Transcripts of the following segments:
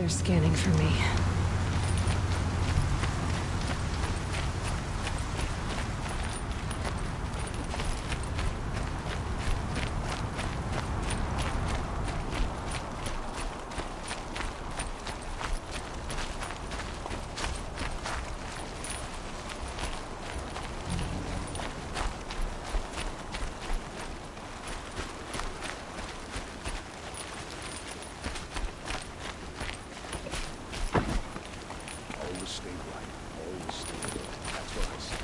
They're scanning for me. Always stay right. Always stay right. That's what I say.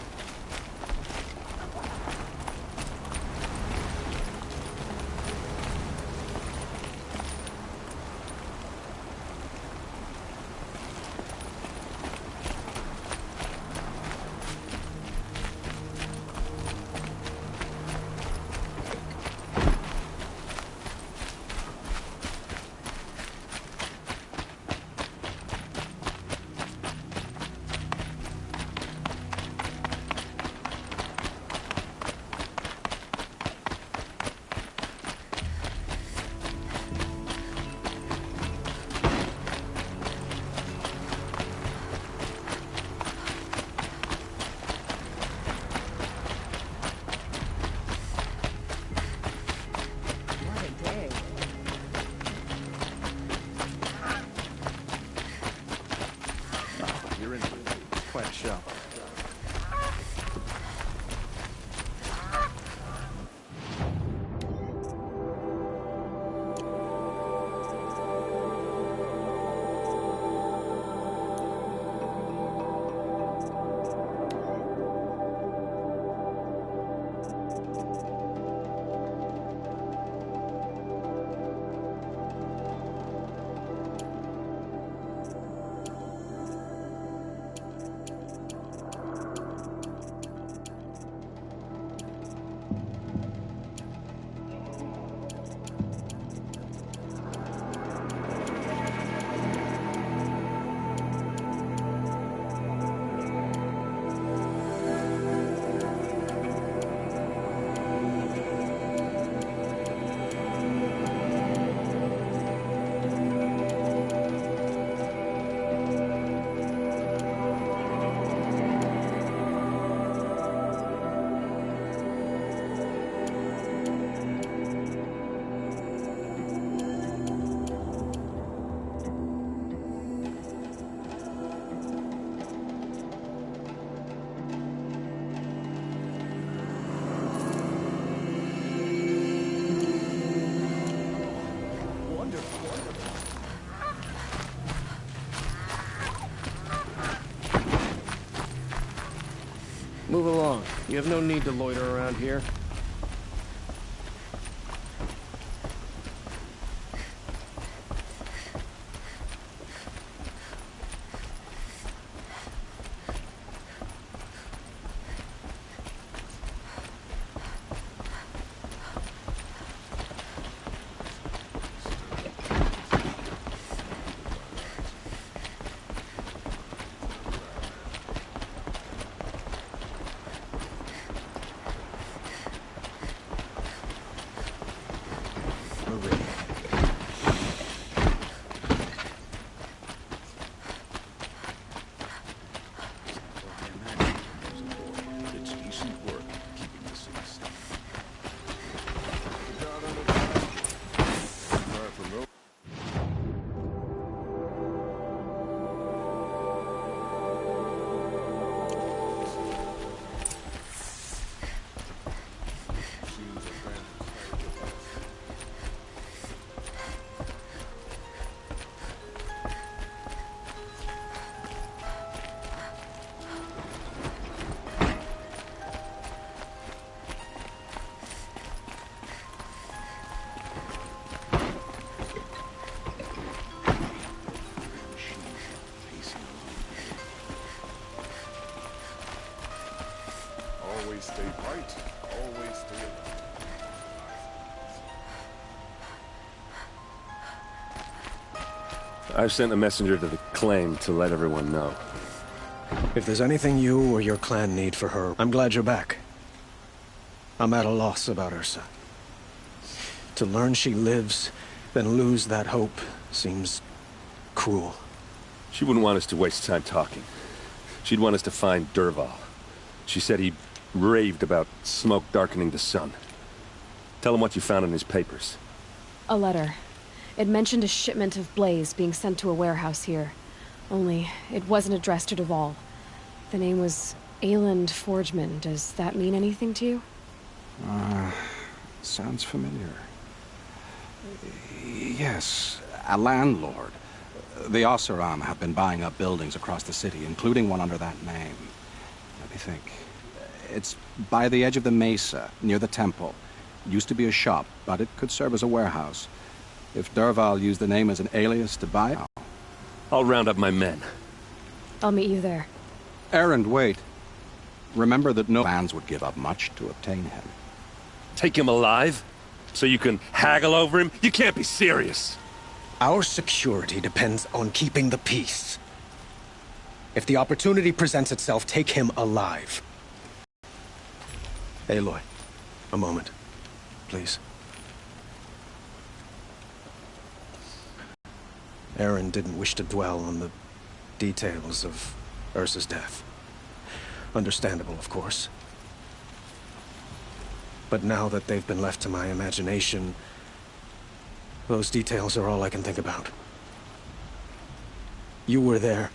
What a day. You're in for it. Quite a show. Move along. You have no need to loiter around here. It's decent work keeping the city safe. Always stay right. Always stay alive. I've sent a messenger to the claim to let everyone know. If there's anything you or your clan need for her, I'm glad you're back. I'm at a loss about Ursa. To learn she lives, then lose that hope, seems cruel. She wouldn't want us to waste time talking. She'd want us to find Dervahl. She said he raved about smoke darkening the sun. Tell him what you found in his papers. A letter. It mentioned a shipment of Blaze being sent to a warehouse here. Only, it wasn't addressed to Dervahl. The name was Ayland Forgeman. Does that mean anything to you? Sounds familiar. Yes, a landlord. The Oseram have been buying up buildings across the city, including one under that name. Let me think. It's by the edge of the mesa, near the temple. Used to be a shop, but it could serve as a warehouse. If Dervahl used the name as an alias to buy it... I'll round up my men. I'll meet you there. Erend, wait. Remember that no fans would give up much to obtain him. Take him alive? So you can haggle over him? You can't be serious! Our security depends on keeping the peace. If the opportunity presents itself, take him alive. Aloy, a moment, please. Erend didn't wish to dwell on the details of Ursa's death. Understandable, of course. But now that they've been left to my imagination, those details are all I can think about. You were there.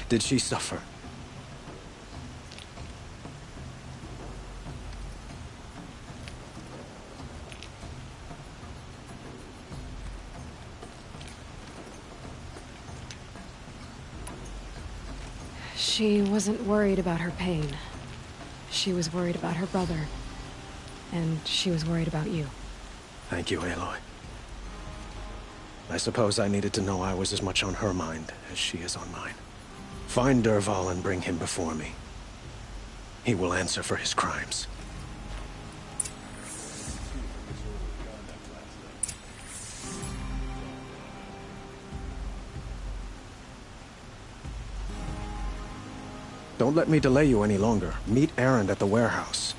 Did she suffer? She wasn't worried about her pain. She was worried about her brother. And she was worried about you. Thank you, Aloy. I suppose I needed to know I was as much on her mind as she is on mine. Find Dervahl and bring him before me. He will answer for his crimes. Don't let me delay you any longer. Meet Erend at the warehouse.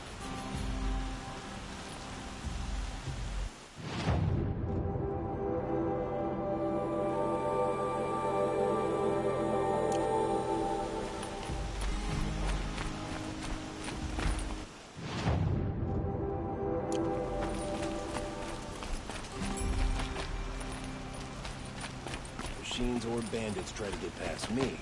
Machines or bandits try to get past me.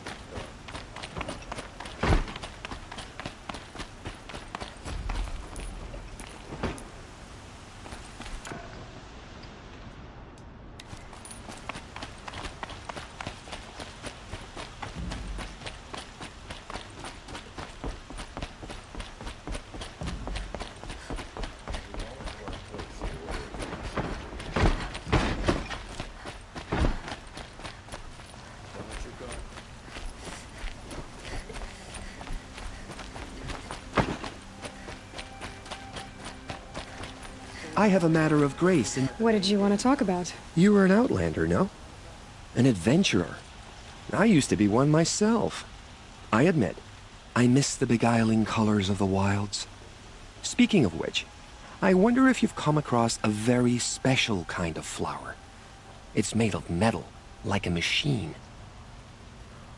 I have a matter of grace, and What did you want to talk about? you were an outlander, no? An adventurer. I used to be one myself. I admit, I miss the beguiling colors of the wilds. Speaking of which, I wonder if you've come across a very special kind of flower. It's made of metal, like a machine.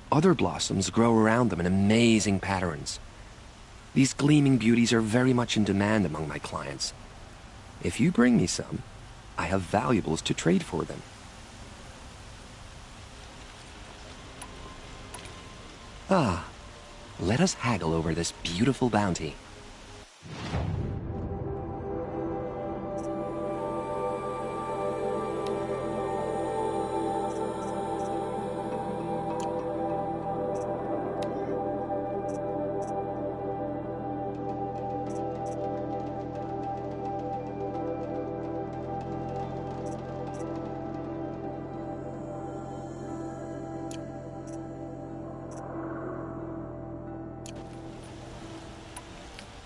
Other blossoms grow around them in amazing patterns. These gleaming beauties are very much in demand among my clients. If you bring me some, I have valuables to trade for them. Ah, let us haggle over this beautiful bounty.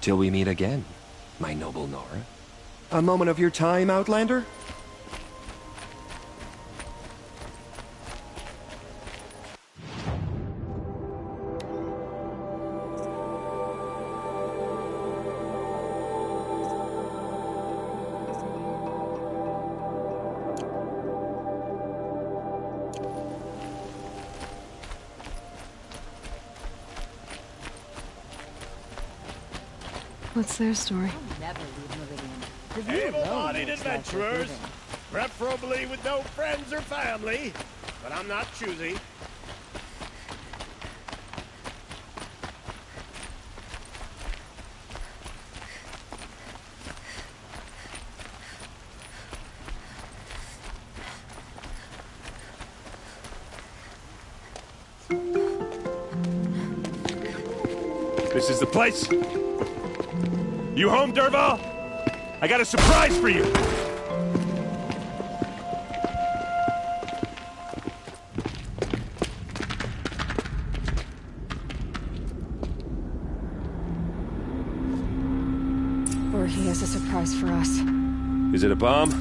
Till we meet again, my noble Nora. A moment of your time, Outlander? What's their story? Never leave Meridian. The view alone Able-bodied makes life worth adventurers, living. preferably with no friends or family, but I'm not choosy. This is the place? You home, Dervahl? I got a surprise for you! Or he has a surprise for us. Is it a bomb?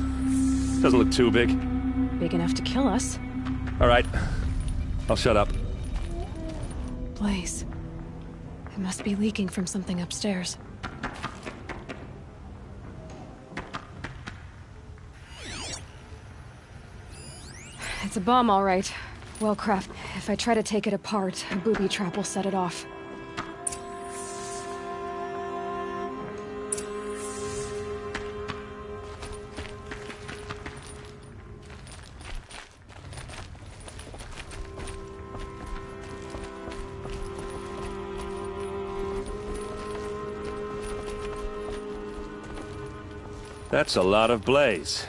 Doesn't look too big. Big enough to kill us. All right. I'll shut up. Blaze. It must be leaking from something upstairs. It's a bomb, all right. Well crafted. If I try to take it apart, a booby trap will set it off. That's a lot of blaze.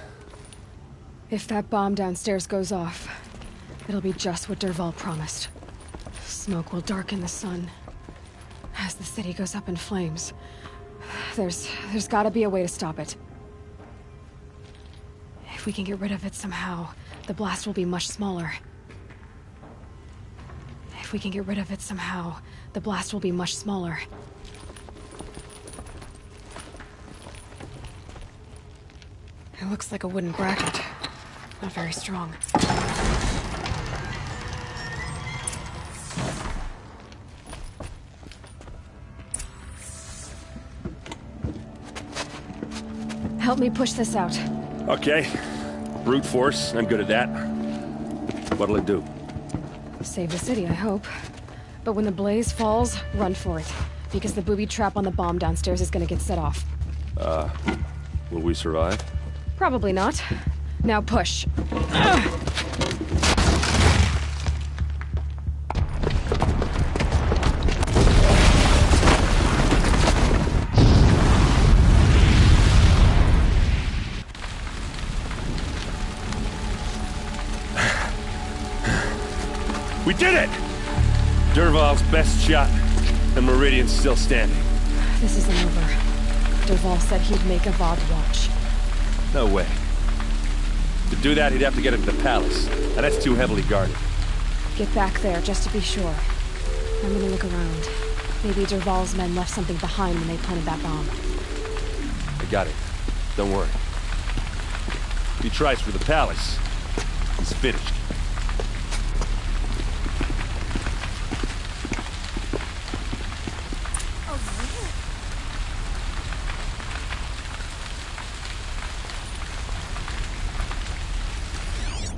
If that bomb downstairs goes off, it'll be just what Dervahl promised. Smoke will darken the sun. As the city goes up in flames, there's gotta be a way to stop it. If we can get rid of it somehow, the blast will be much smaller. If we can get rid of it somehow, the blast will be much smaller. It looks like a wooden bracket. Not very strong. Help me push this out. Okay. Brute force, I'm good at that. What'll it do? Save the city, I hope. But when the blaze falls, run for it. Because the booby trap on the bomb downstairs is gonna get set off. Will we survive? Probably not. Now push. We did it! Dervahl's best shot, and Meridian's still standing. This isn't over. Dervahl said he'd make Avad watch. No way. To do that, he'd have to get into the palace, and that's too heavily guarded. Get back there, just to be sure. I'm gonna look around. Maybe Dervahl's men left something behind when they planted that bomb. I got it. Don't worry. If he tries for the palace, he's finished.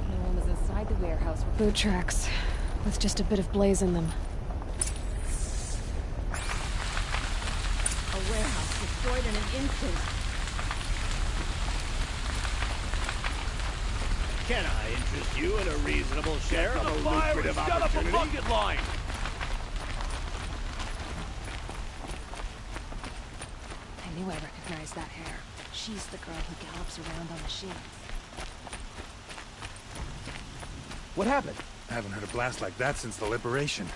No one was inside the warehouse. Boot tracks, with just a bit of blaze in them. A warehouse destroyed in an instant. Can I interest you in a reasonable share of a lucrative opportunity? line. I knew I recognized that hair. She's the girl who gallops around on machines. What happened? I haven't heard a blast like that since the liberation.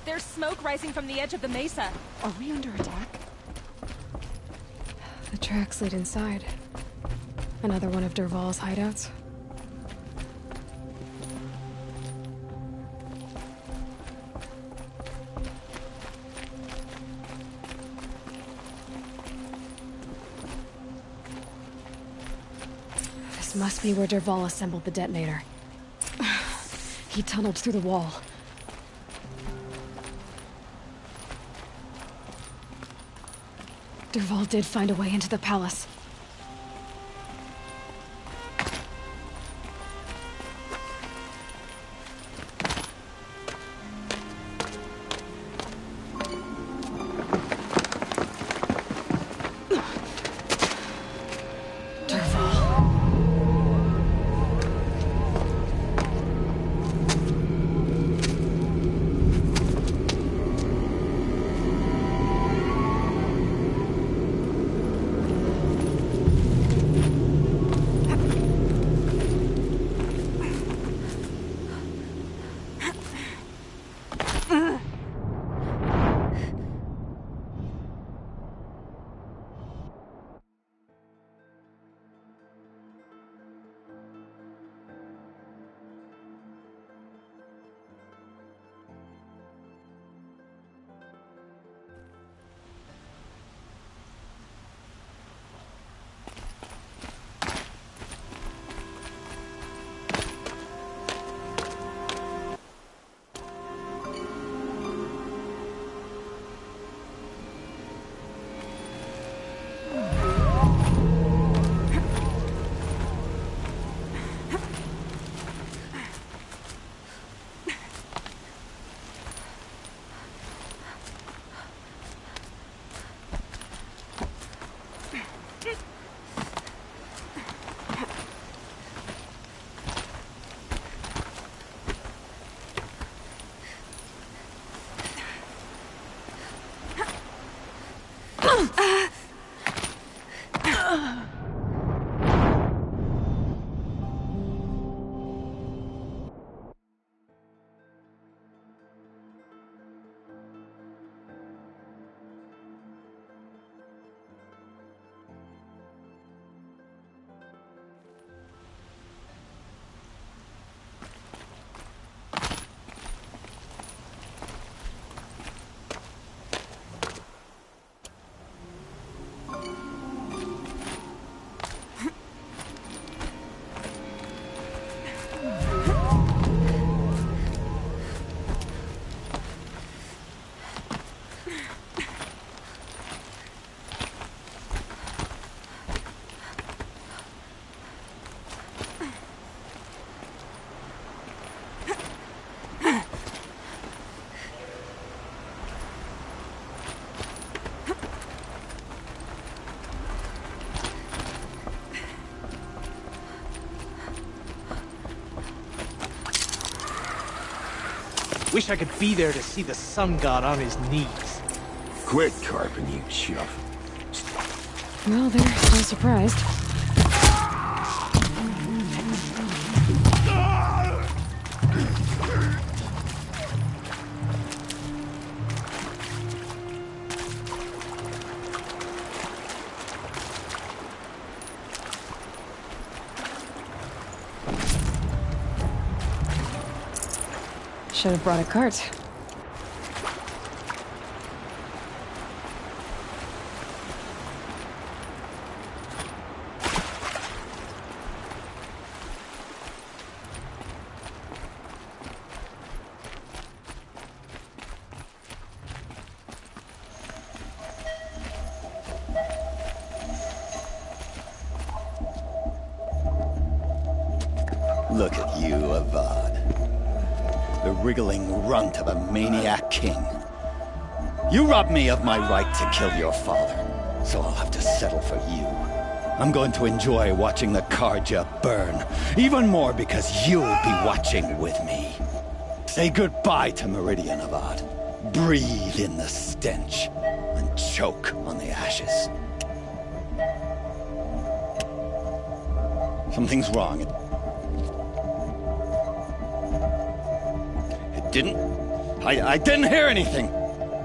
There's smoke rising from the edge of the mesa. Are we under attack? The tracks lead inside. Another one of Dervahl's hideouts. This must be where Dervahl assembled the detonator. He tunneled through the wall. Dervahl did find a way into the palace. Wish I could be there to see the sun god on his knees. Quit carping, you chuff. Well, they're still surprised. Should have brought a cart. Look at you, Avad. The wriggling runt of a maniac king. You robbed me of my right to kill your father, so I'll have to settle for you. I'm going to enjoy watching the Carja burn, even more because you'll be watching with me. Say goodbye to Meridian, Avad. Breathe in the stench, and choke on the ashes. Something's wrong. I didn't hear anything.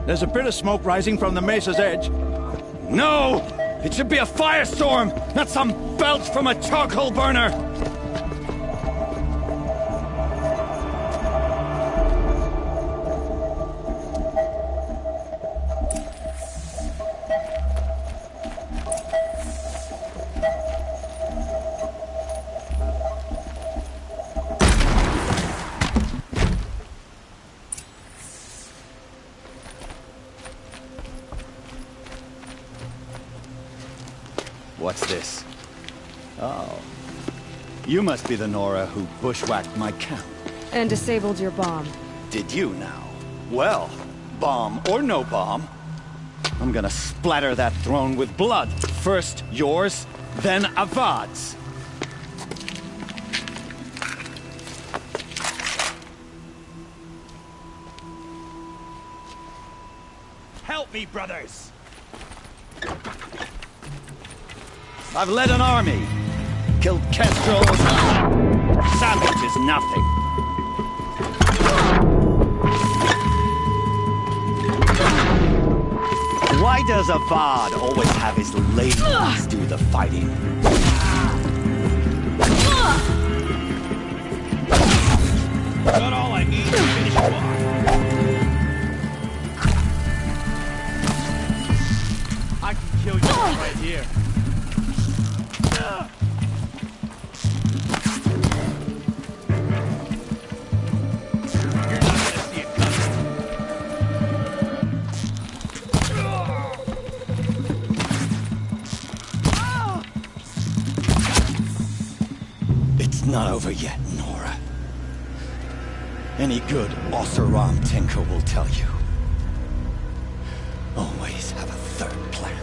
There's a bit of smoke rising from the mesa's edge. No! It should be a firestorm, not some belch from a charcoal burner! What's this? Oh. You must be the Nora who bushwhacked my camp. And disabled your bomb. Did you now? Well, bomb or no bomb, I'm gonna splatter that throne with blood. First yours, then Avad's. Help me, brothers! I've led an army. Killed kestrels. Savage is nothing. Why does Avad always have his ladies do the fighting? Got all I need to finish you off. I can kill you right here. Not over yet, Nora. Any good Oseram tinker will tell you. Always have a third plan.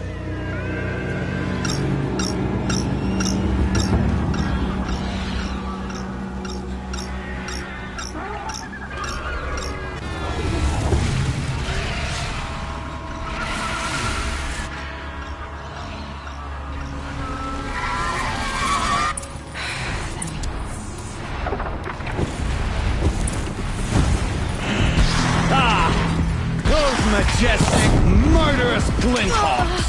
Majestic, murderous glinthawks!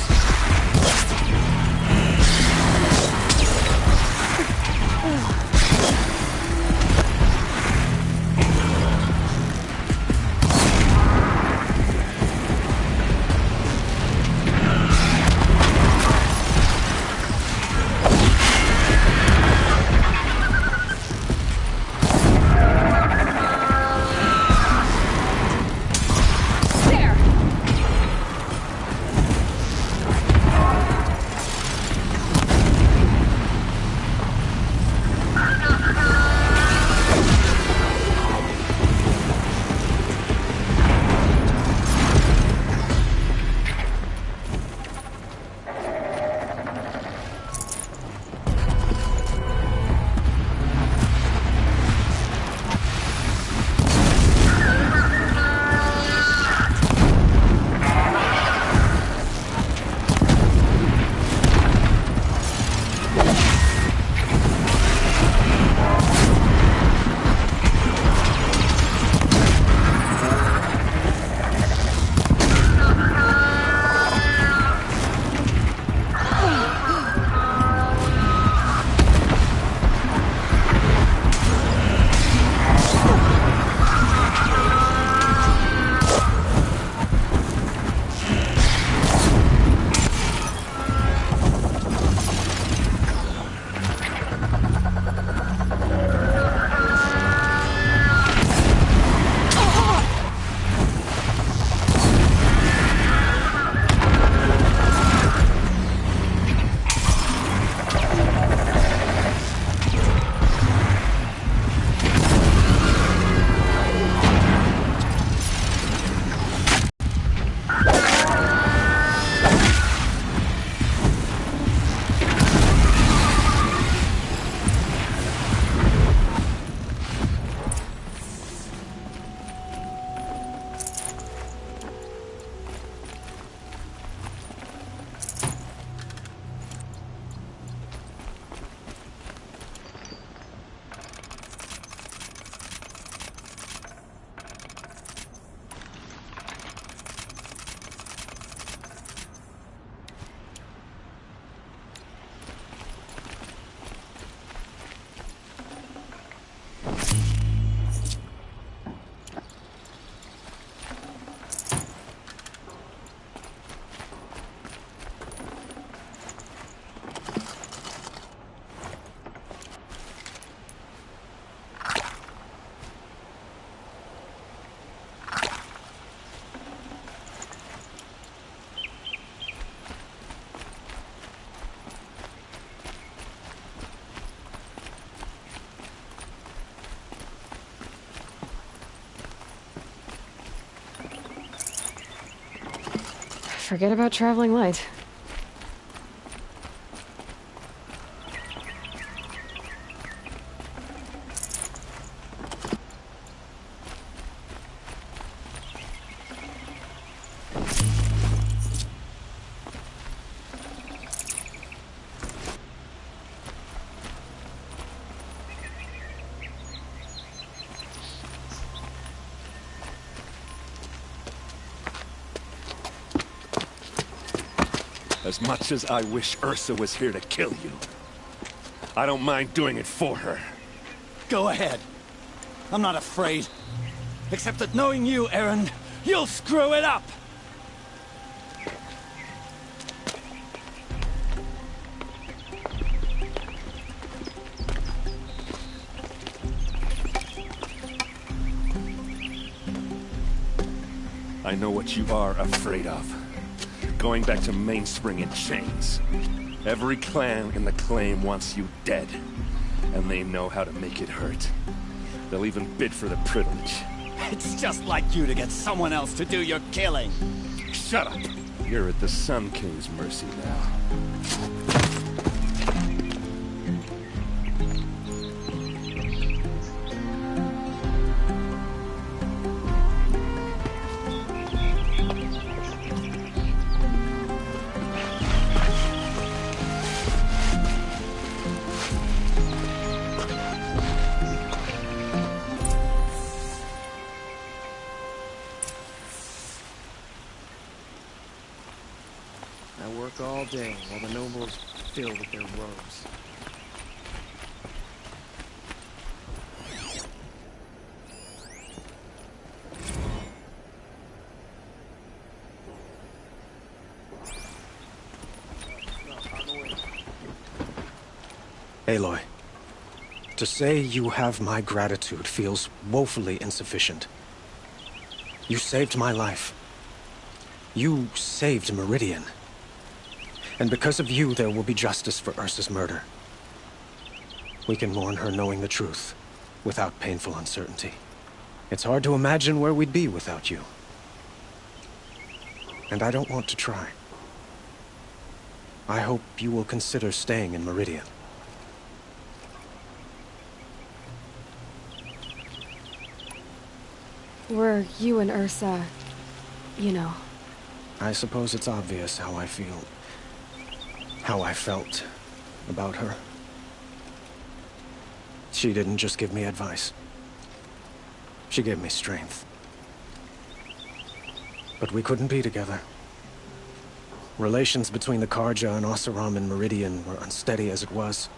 Forget about traveling light. As much as I wish Ursa was here to kill you, I don't mind doing it for her. Go ahead. I'm not afraid. Except that knowing you, Erend, you'll screw it up! I know what you are afraid of. Going back to Mainspring in chains. Every clan in the claim wants you dead. And they know how to make it hurt. They'll even bid for the privilege. It's just like you to get someone else to do your killing. Shut up! You're at the Sun King's mercy now. I work all day while the nobles fill with their robes. Aloy, to say you have my gratitude feels woefully insufficient. You saved my life. You saved Meridian. And because of you, there will be justice for Ursa's murder. We can mourn her knowing the truth, without painful uncertainty. It's hard to imagine where we'd be without you. And I don't want to try. I hope you will consider staying in Meridian. Were you and Ursa, you know? I suppose it's obvious how I feel. How I felt about her. She didn't just give me advice. She gave me strength. But we couldn't be together. Relations between the Carja and Oseram and Meridian were unsteady as it was.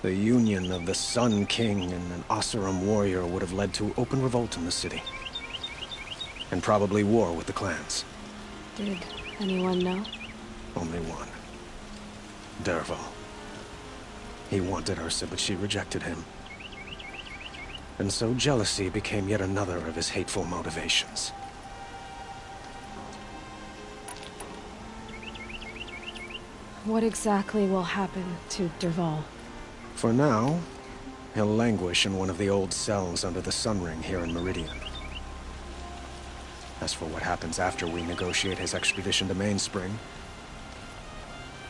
The union of the Sun King and an Oseram warrior would have led to open revolt in the city. And probably war with the clans. Did anyone know? Only one. Dervahl. He wanted Ursa, but she rejected him. And so jealousy became yet another of his hateful motivations. What exactly will happen to Dervahl? For now, he'll languish in one of the old cells under the Sun Ring here in Meridian. As for what happens after we negotiate his extradition to Mainspring,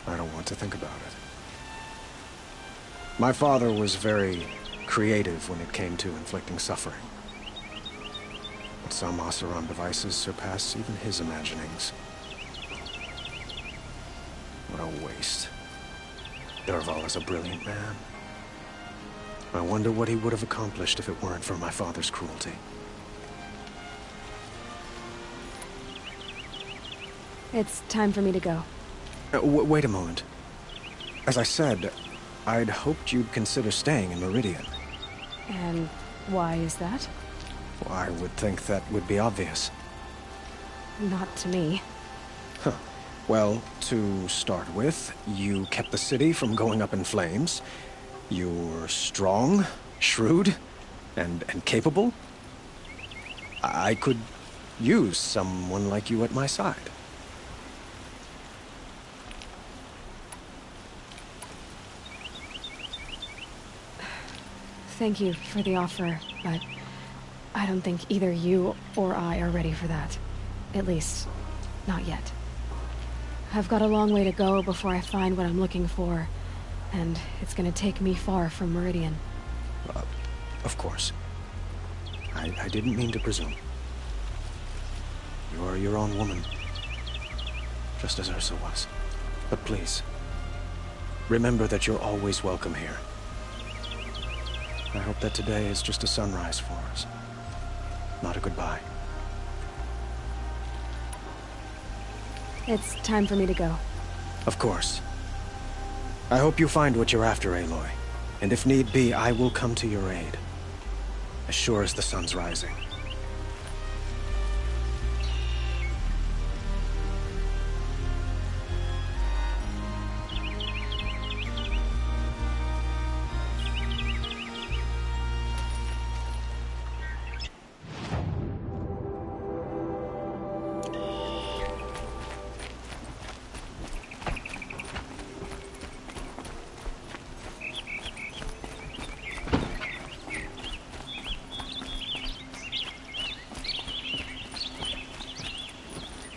I don't want to think about it. My father was very creative when it came to inflicting suffering. But some Oseram devices surpass even his imaginings. What a waste. Dervahl is a brilliant man. I wonder what he would have accomplished if it weren't for my father's cruelty. It's time for me to go. Wait a moment. As I said, I'd hoped you'd consider staying in Meridian. And why is that? Well, I would think that would be obvious. Not to me. Huh. Well, to start with, you kept the city from going up in flames. You're strong, shrewd, and capable. I could use someone like you at my side. Thank you for the offer, but I don't think either you or I are ready for that. At least, not yet. I've got a long way to go before I find what I'm looking for, and it's gonna take me far from Meridian. Of course. I didn't mean to presume. You are your own woman, just as Ursa was. But please, remember that you're always welcome here. I hope that today is just a sunrise for us, not a goodbye. It's time for me to go. Of course. I hope you find what you're after, Aloy. And if need be, I will come to your aid. As sure as the sun's rising.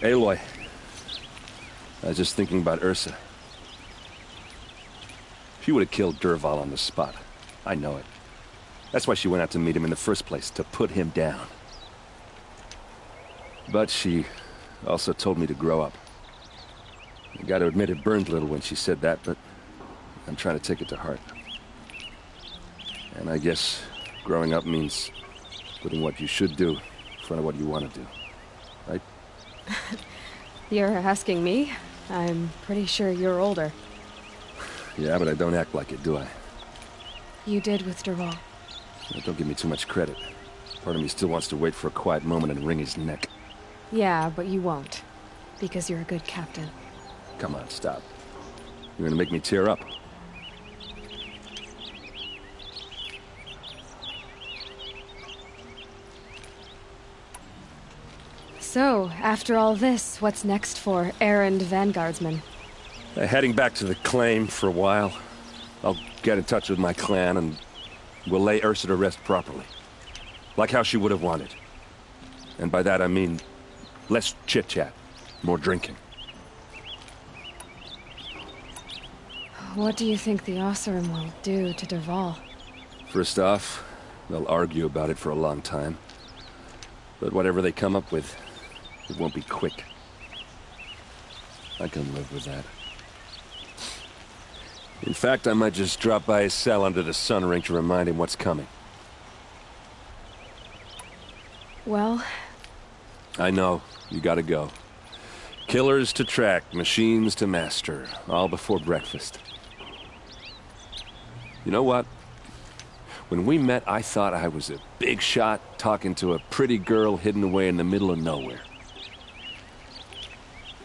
Aloy, I was just thinking about Ursa. She would have killed Dervahl on the spot. I know it. That's why she went out to meet him in the first place, to put him down. But she also told me to grow up. I gotta admit it burned a little when she said that, but I'm trying to take it to heart. And I guess growing up means putting what you should do in front of what you want to do. Right? You're asking me? I'm pretty sure you're older. Yeah, but I don't act like it, do I? You did with Dervahl. Don't give me too much credit. Part of me still wants to wait for a quiet moment and wring his neck. Yeah, but you won't. Because you're a good captain. Come on, stop. You're gonna make me tear up. So, after all this, what's next for errand vanguardsman? Heading back to the claim for a while. I'll get in touch with my clan and we'll lay Ursa to rest properly. Like how she would have wanted. And by that I mean less chit-chat, more drinking. What do you think the Oseram will do to Dervahl? First off, they'll argue about it for a long time. But whatever they come up with, it won't be quick. I can live with that. In fact, I might just drop by his cell under the sun ring to remind him what's coming. Well... I know. You gotta go. Killers to track, machines to master. All before breakfast. You know what? When we met, I thought I was a big shot talking to a pretty girl hidden away in the middle of nowhere.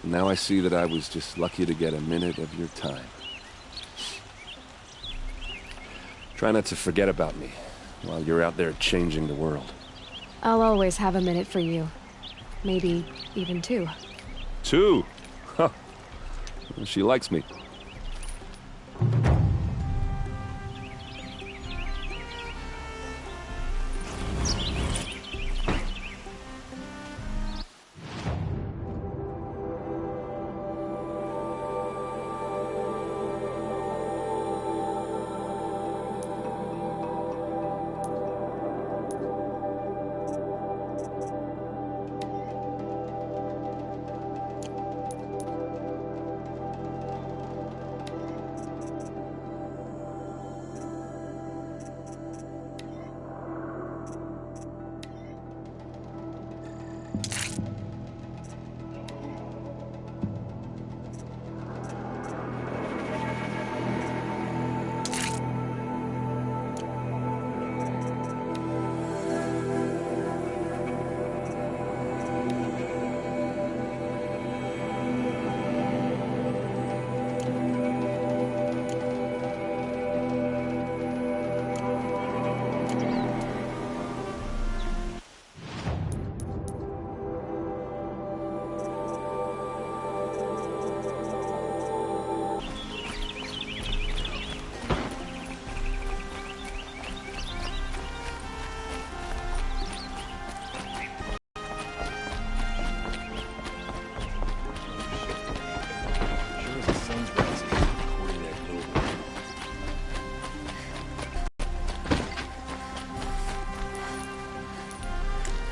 And now I see that I was just lucky to get a minute of your time. Try not to forget about me while you're out there changing the world. I'll always have a minute for you. Maybe even two. Two? Huh. She likes me.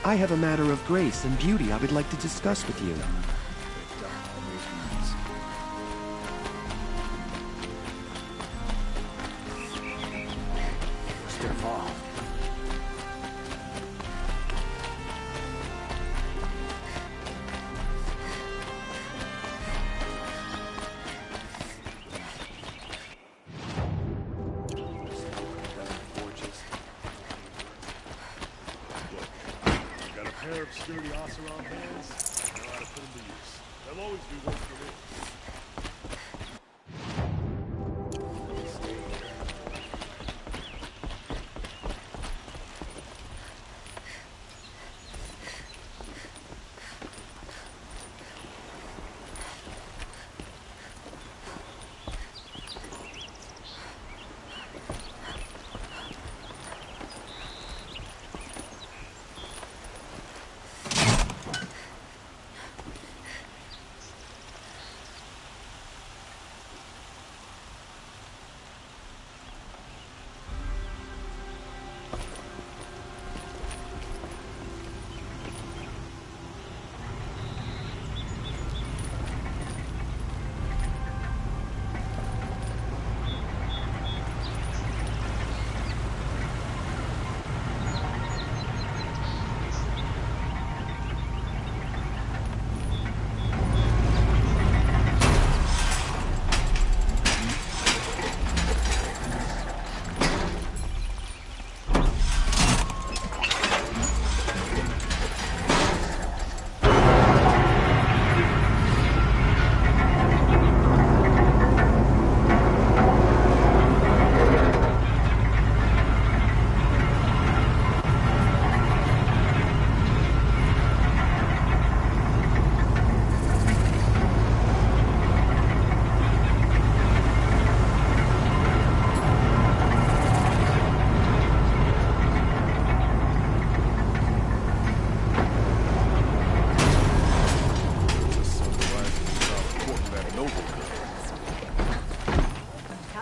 I have a matter of grace and beauty I would like to discuss with you. Dervahl. Got a pair of sturdy Oseram hands. Know how to put them to use. They'll always be work for me.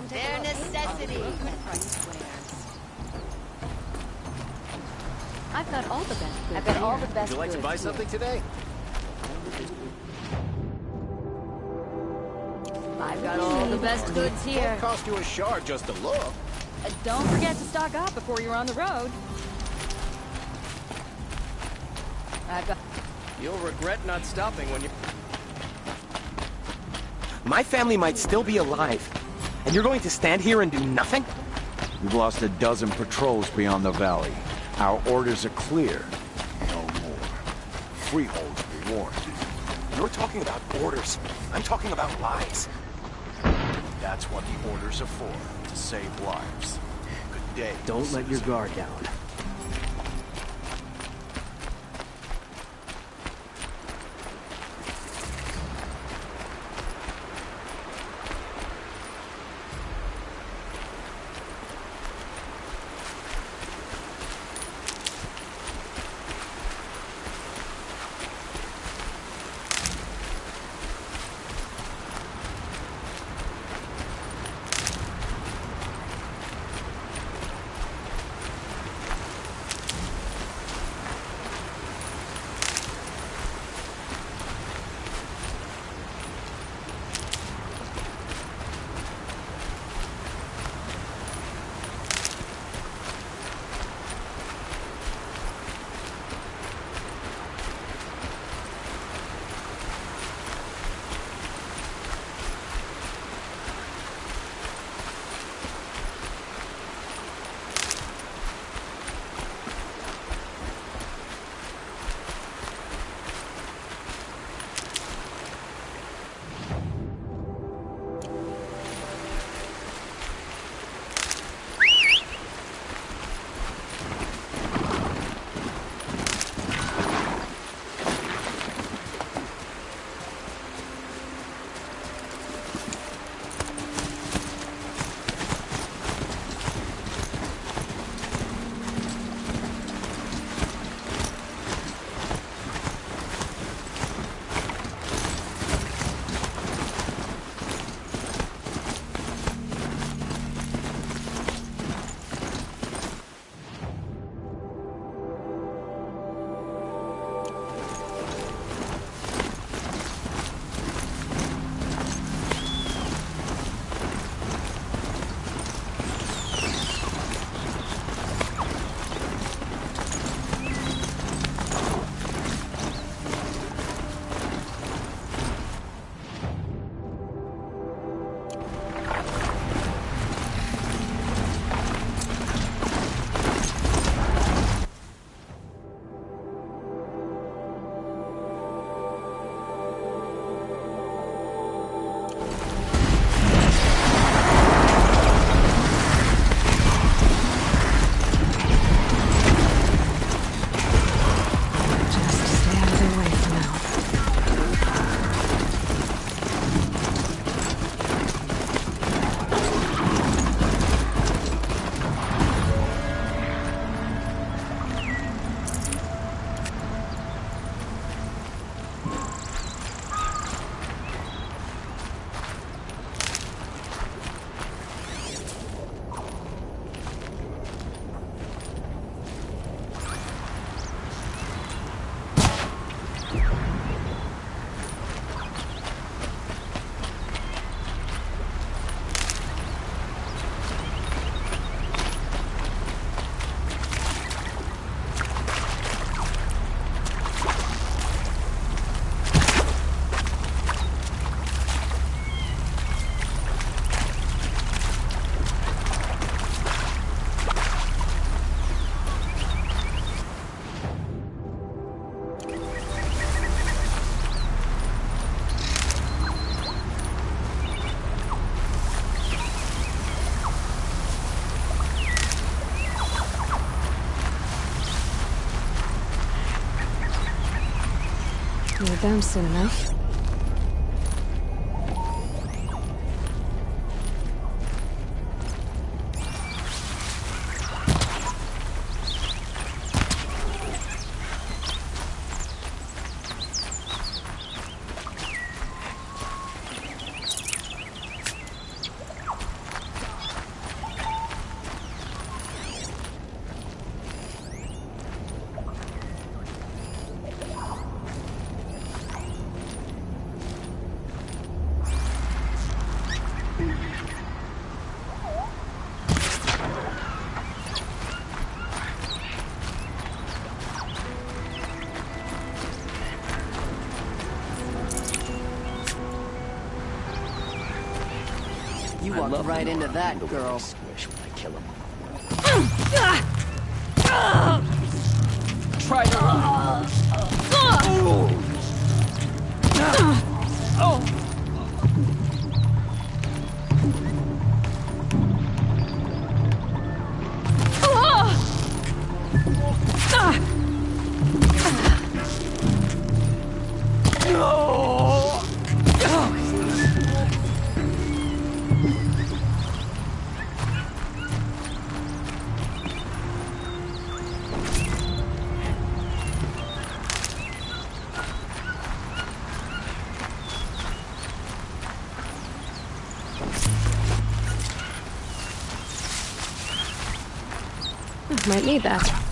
Their necessity. I've got all the best goods. I've got all the here. best Would you like to buy goods something here. today? I've got all the best goods here. Won't cost you a shard just to look. Don't forget to stock up before you're on the road. I've got... You'll regret not stopping when you... My family might still be alive, and you're going to stand here and do nothing? We've lost a dozen patrols beyond the valley. Our orders are clear. No more. Freehold, be warned. You're talking about orders. I'm talking about lives. That's what the orders are for, to save lives. Good day. Don't let your guard down. with them soon enough. You walked right into that, girl. Squish when I kill him. Try to run. Might need that.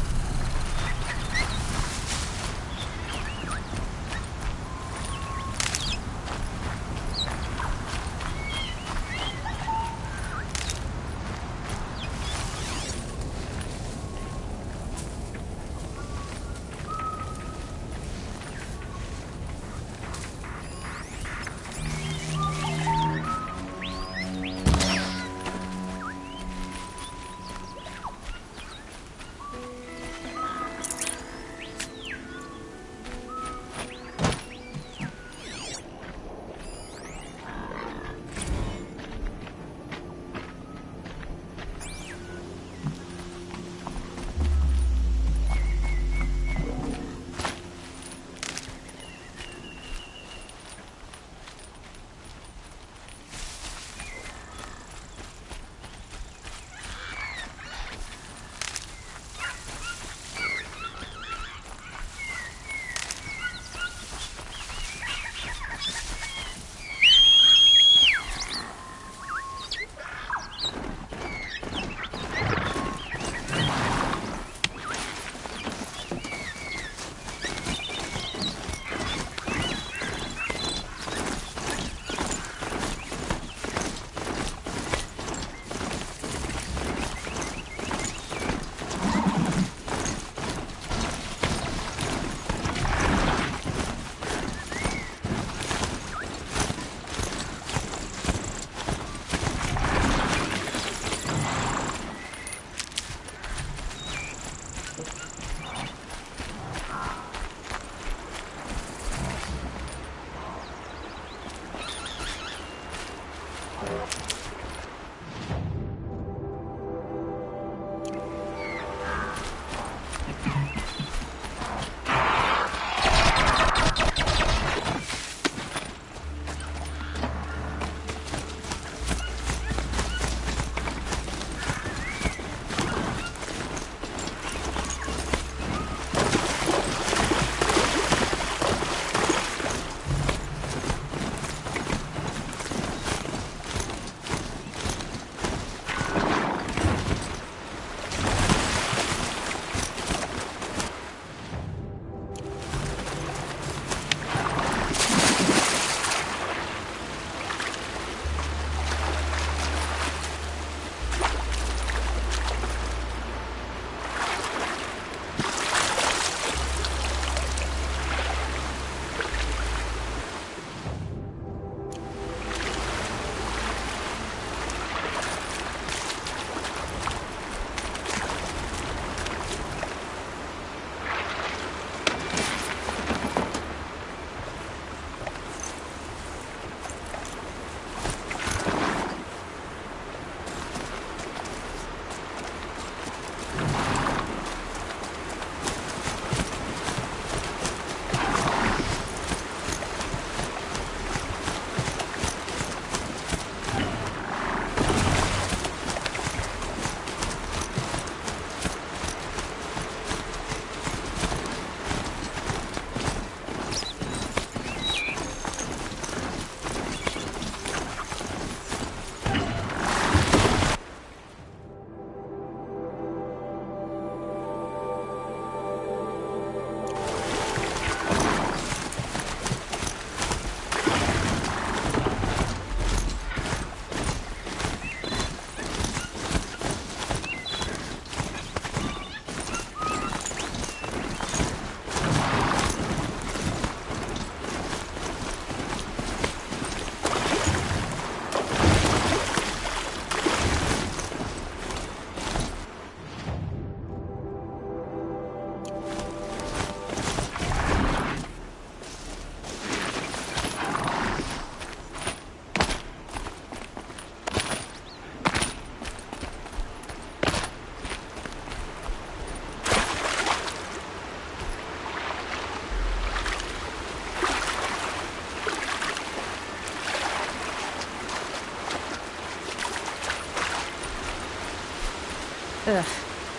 Ugh,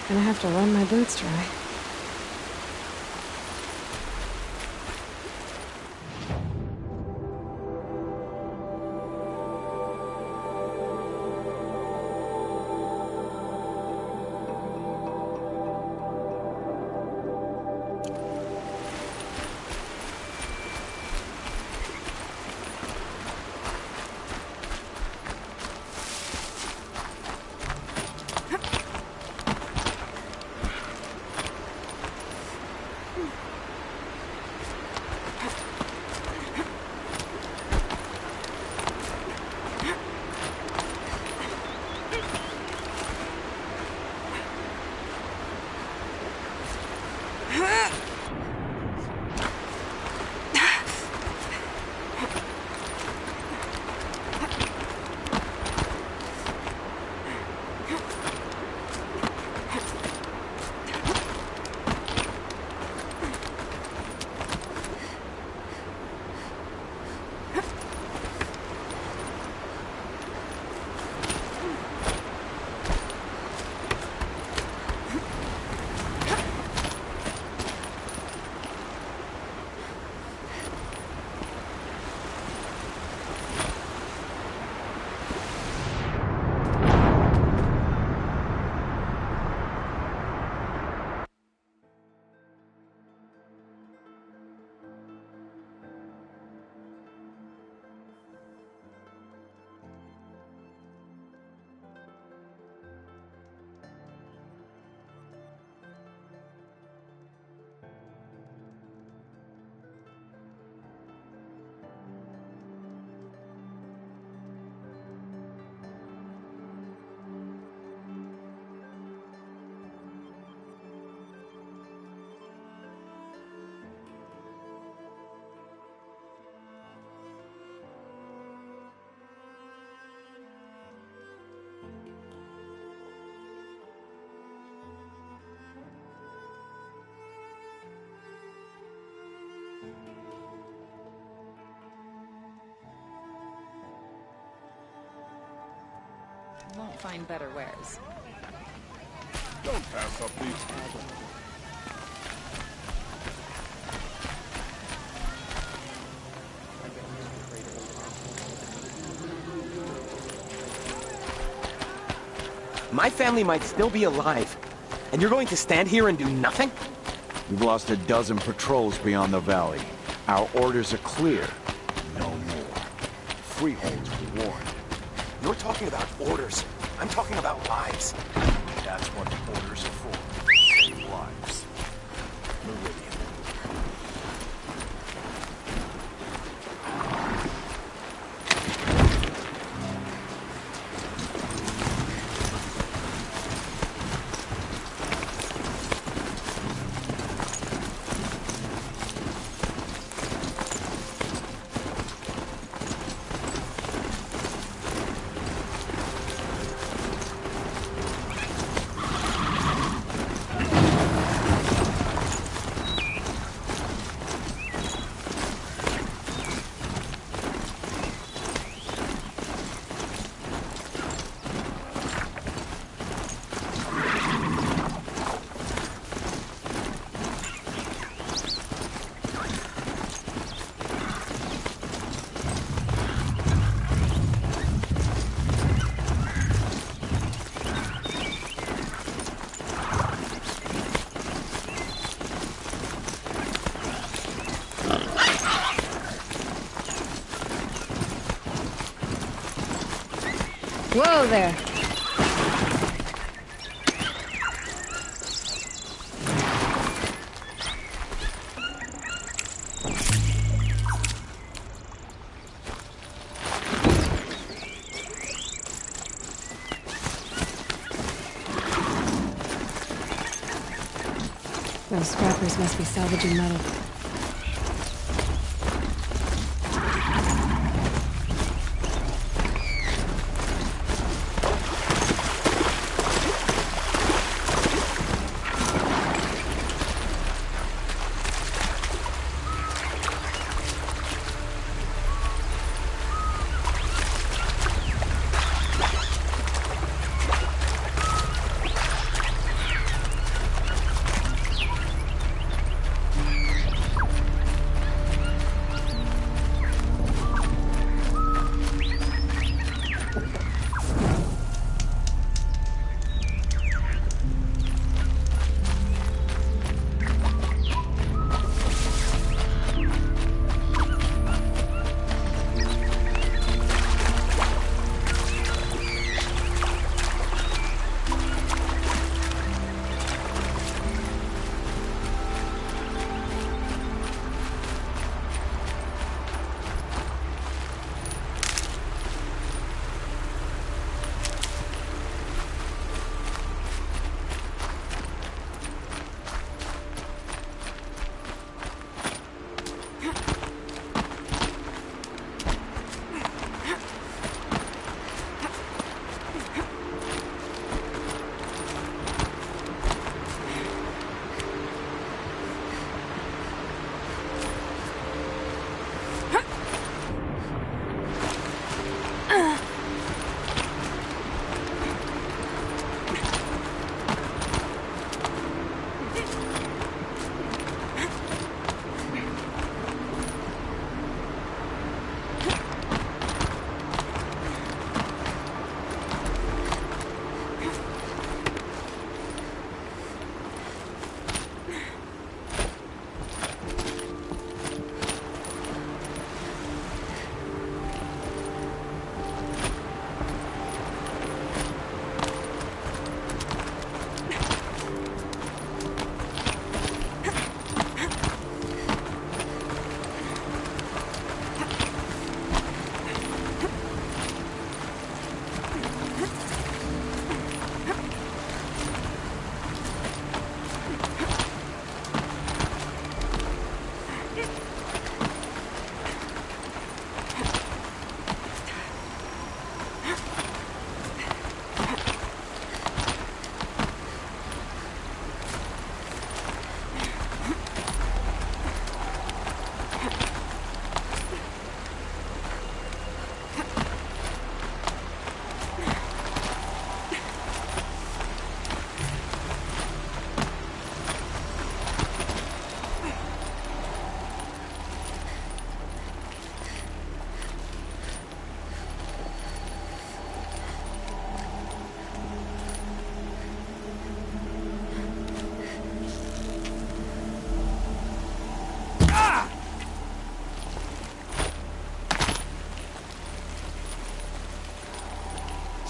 gonna have to run my boots dry. Won't find better wares. Don't pass up these. My family might still be alive, and you're going to stand here and do nothing? We've lost a dozen patrols beyond the valley. Our orders are clear. No more. Freeholds be warned. You're talking about orders. I'm talking about lives. That's what the orders are for. Save lives. Meridian. Whoa there. Those scrappers must be salvaging metal.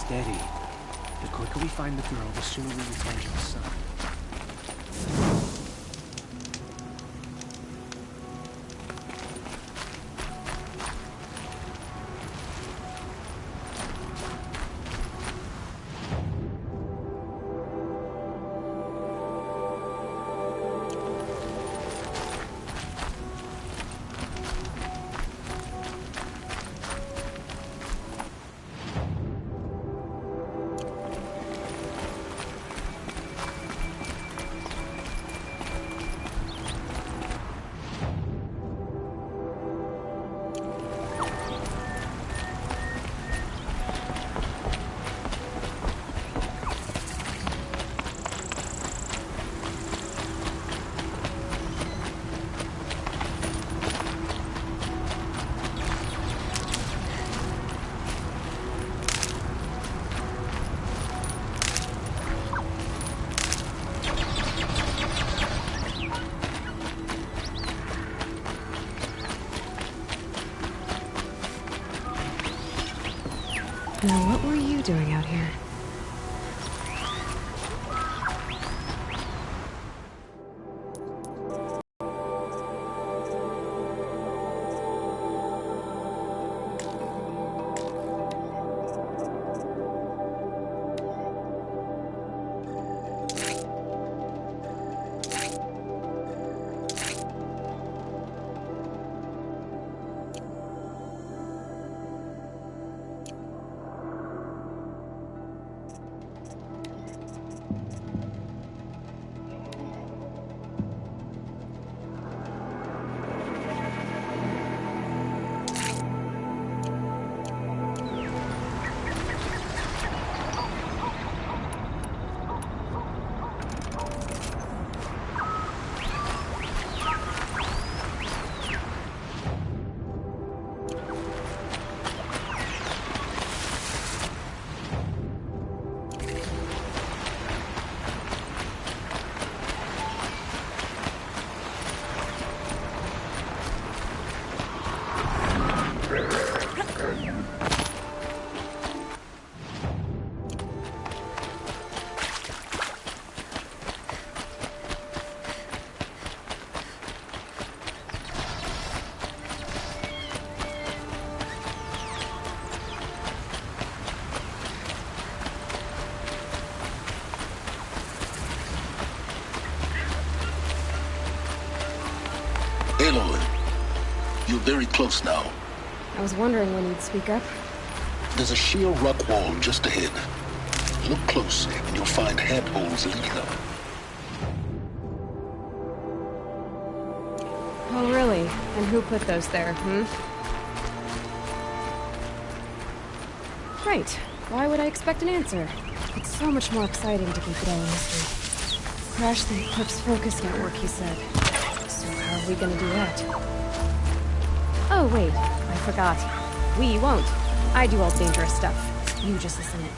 Steady. The quicker we find the girl, the sooner we return to the sun. Now, what were you doing out here? Aloy, you're very close now. I was wondering when you'd speak up. There's a sheer rock wall just ahead. Look close, and you'll find handholds leading up. Oh, really? And who put those there, Right. Why would I expect an answer? It's so much more exciting to keep it all a mystery. Crash the Eclipse Focus Network, he said. So how are we gonna do that? Oh, wait. I forgot. We won't. I do all the dangerous stuff. You just listen in.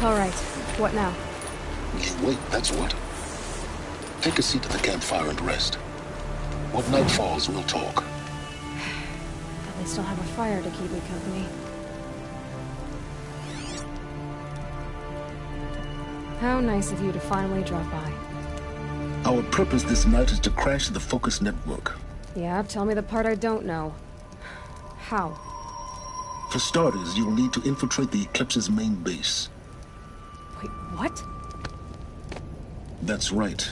All right. What now? You wait, that's what. Take a seat at the campfire and rest. When night falls, we'll talk. At least I'll have a fire to keep me company. How nice of you to finally drop by. Our purpose this night is to crash the Focus network. Yeah, tell me the part I don't know. How? For starters, you'll need to infiltrate the Eclipse's main base. Wait, what? That's right.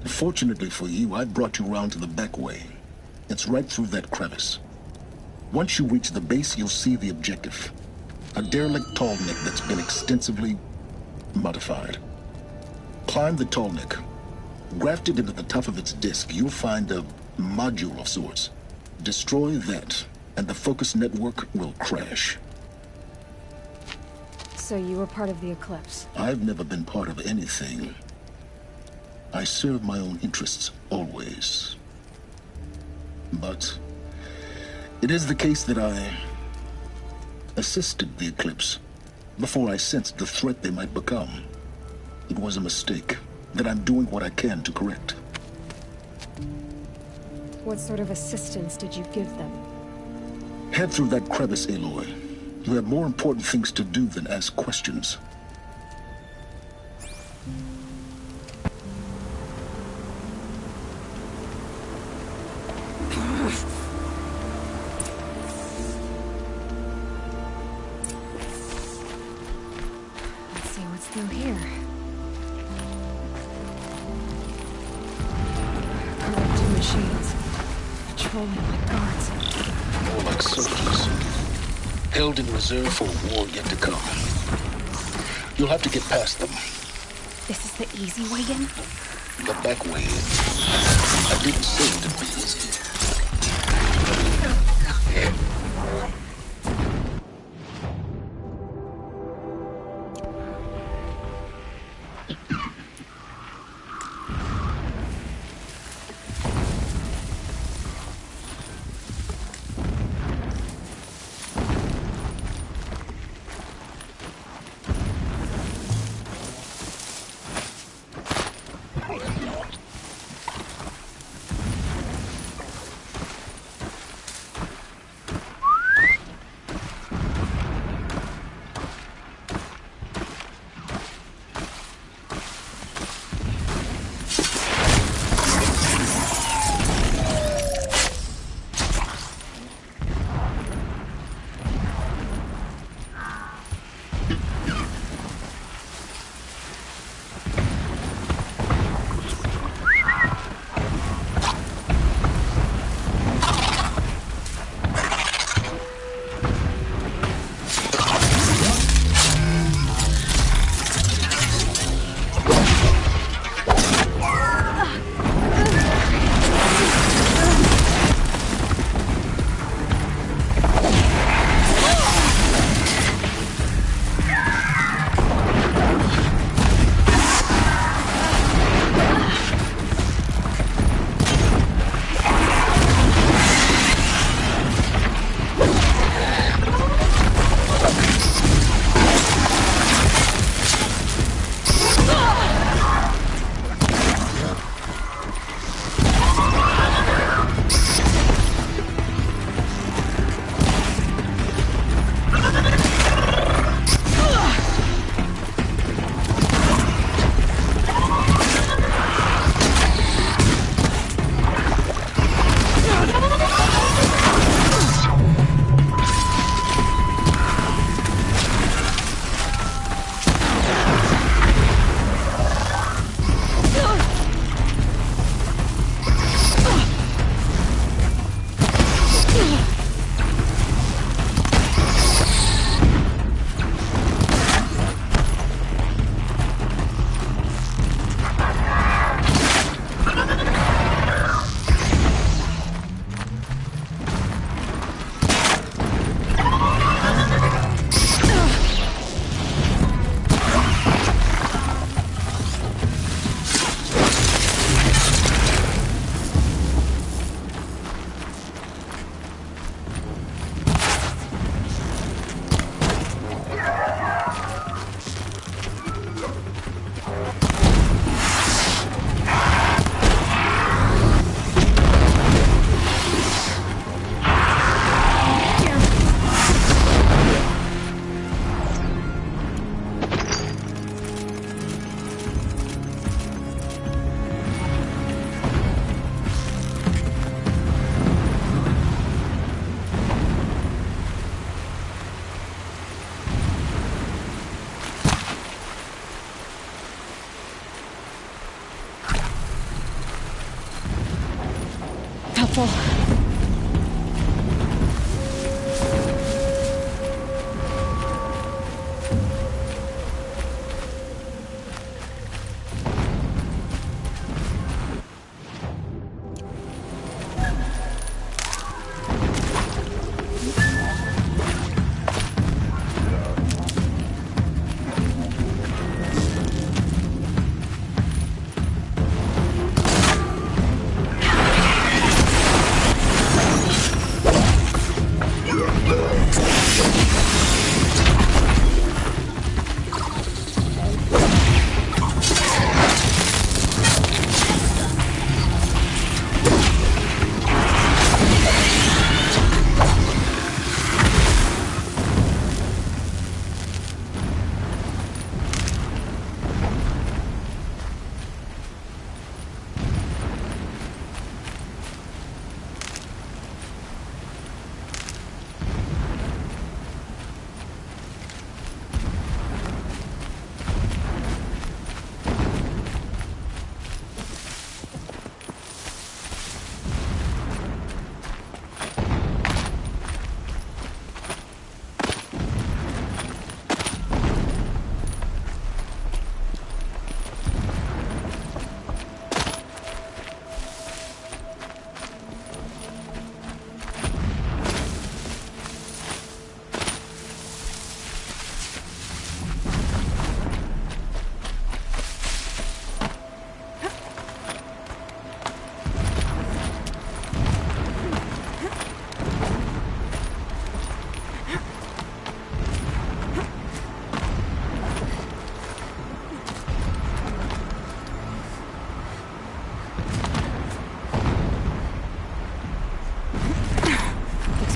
Fortunately for you, I brought you round to the back way. It's right through that crevice. Once you reach the base, you'll see the objective. A derelict tall neck that's been extensively modified. Climb the tall neck. Grafted into the top of its disk, you'll find a module of sorts. Destroy that, and the Focus network will crash. So you were part of the Eclipse? I've never been part of anything. I serve my own interests, always. But it is the case that I assisted the Eclipse before I sensed the threat they might become. It was a mistake that I'm doing what I can to correct. What sort of assistance did you give them? Head through that crevice, Aloy. You have more important things to do than ask questions. Let's see what's through here. Corrupted machines. Patrolling like guards. More like soldiers. Held in reserve for a war yet to come. You'll have to get past them. This is the easy way in? The back way in. I didn't say it'd be easy.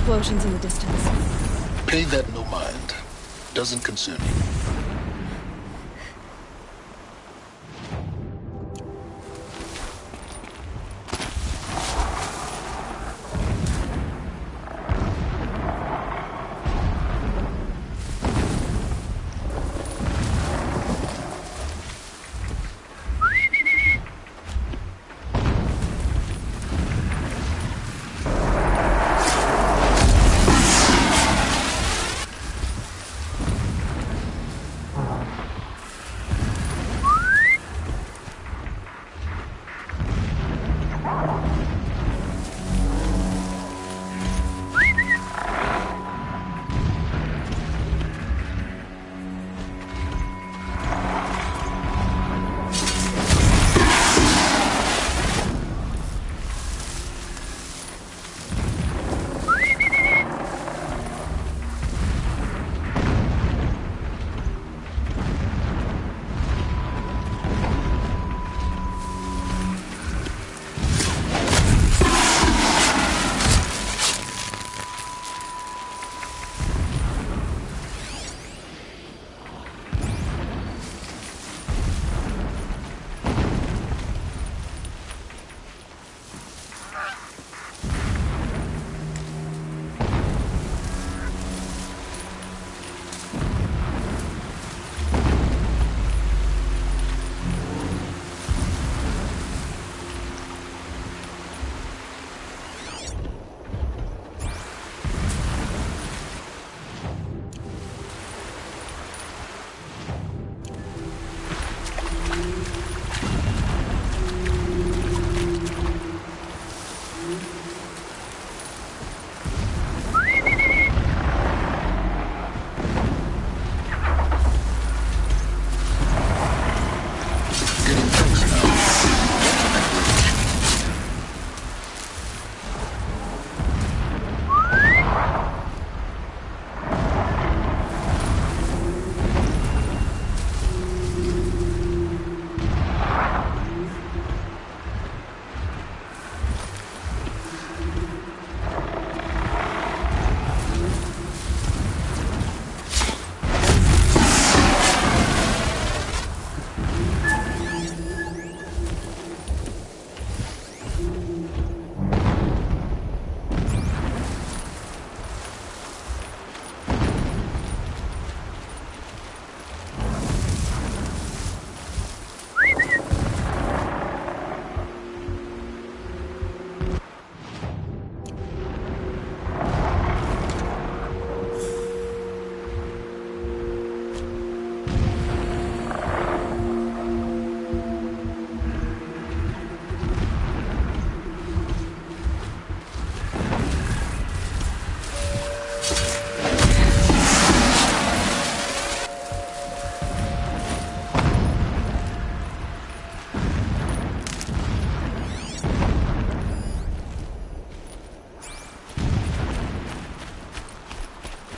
explosions in the distance. Pay that no mind. Doesn't concern you.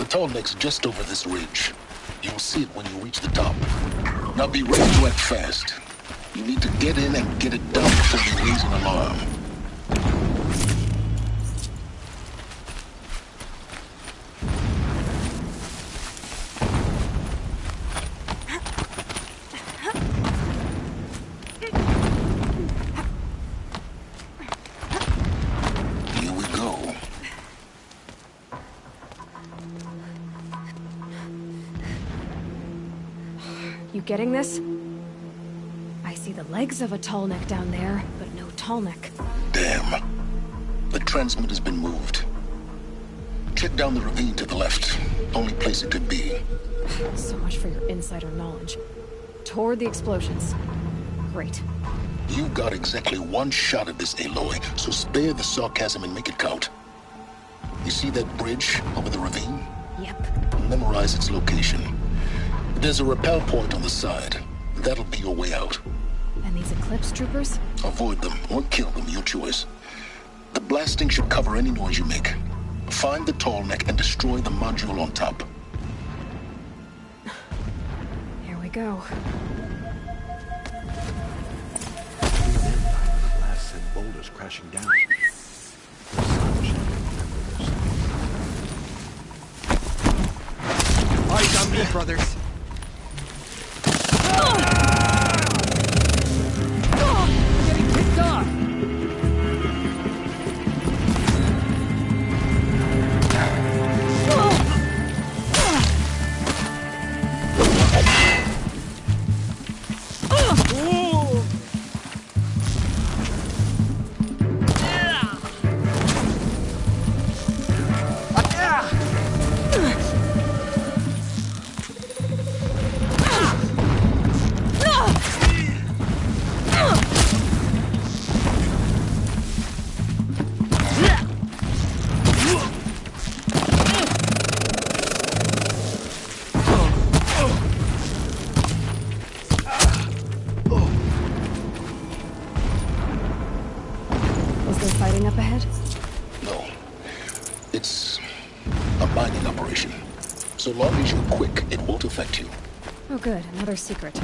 Tallneck's just over this ridge. You'll see it when you reach the top. Now be ready to act fast. You need to get in and get it done before they raise an alarm. Here we go. You getting this? I see the legs of a Tallneck down there, but no Tallneck. Damn. The transmitter's been moved. Check down the ravine to the left. Only place it could be. So much for your insider knowledge. Toward the explosions. Great. You've got exactly one shot at this, Aloy, so spare the sarcasm and make it count. You see that bridge over the ravine? Yep. Memorize its location. There's a rappel point on the side. That'll be your way out. And these Eclipse troopers? Avoid them or kill them, your choice. The blasting should cover any noise you make. Find the Tallneck and destroy the module on top. Here we go. Glass sent boulders crashing down. The sun should remember this. good, brothers. Getting picked off. So long as you're quick, it won't affect you. Oh good, another secret.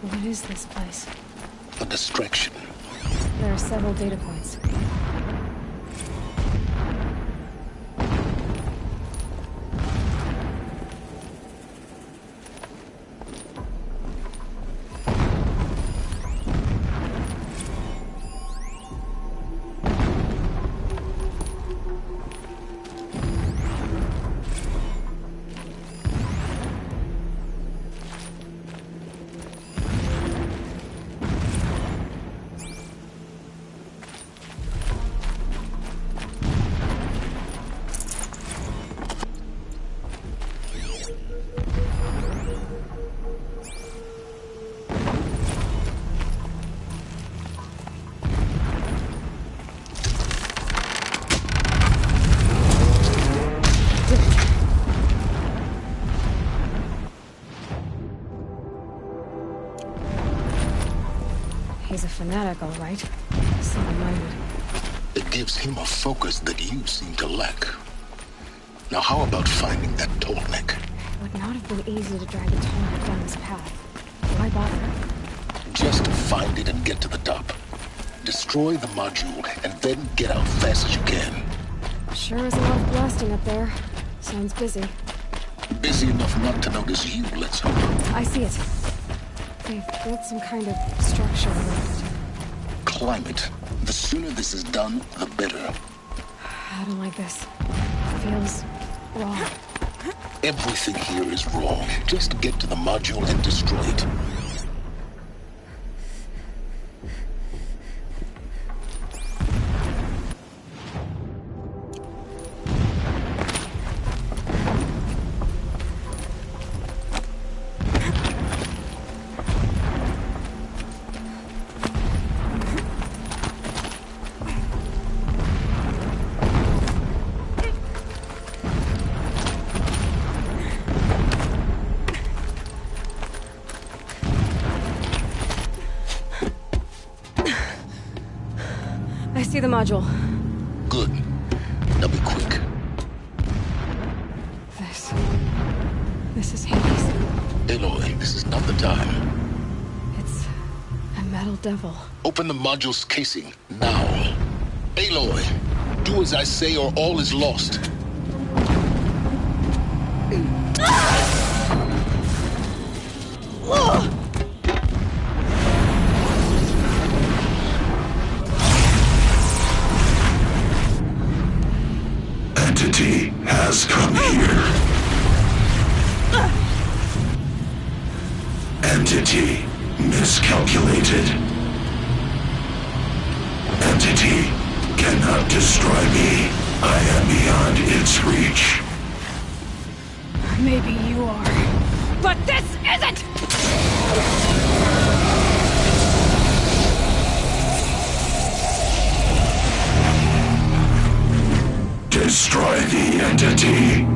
What is this place? A distraction. There are several data points. He's a fanatic, all right. Single-minded. It gives him a focus that you seem to lack. Now how about finding that Tolkien? It would not have been easy to drag a Tolkien down this path. Why bother? Just find it and get to the top. Destroy the module, and then get out fast as you can. Sure is a lot of blasting up there. Sounds busy. Busy enough not to notice you, let's hope. I see it. They've built some kind of structure around it. Climb it. The sooner this is done, the better. I don't like this. It feels wrong. Everything here is wrong. Just get to the module and destroy it. I see the module. Good. Now be quick. This is Hades. Aloy, this is not the time. It's a metal devil. Open the module's casing, now. Aloy, do as I say or all is lost. Entity has come here. Entity miscalculated. entity cannot destroy me. I am beyond its reach. Maybe you are. But this isn't! Destroy the entity.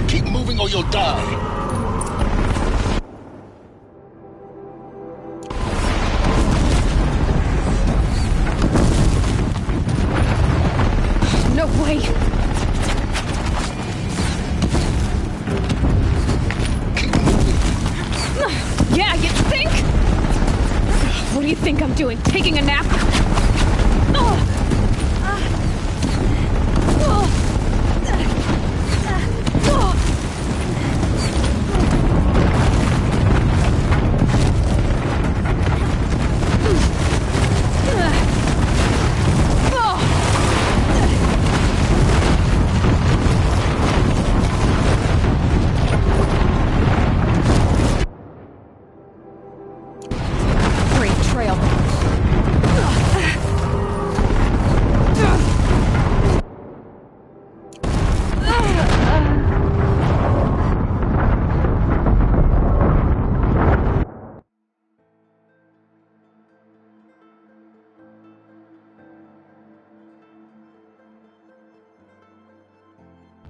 Keep moving or you'll die. No way! Yeah, you think? What do you think I'm doing? Taking a nap? Great trail.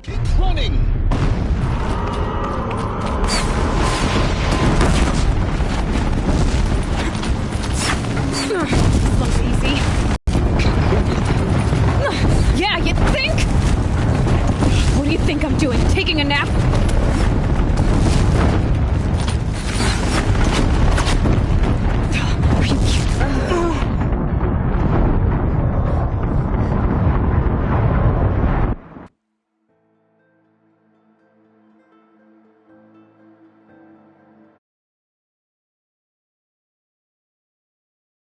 Keep running! Looks easy. Yeah, you think? What do you think I'm doing? Taking a nap?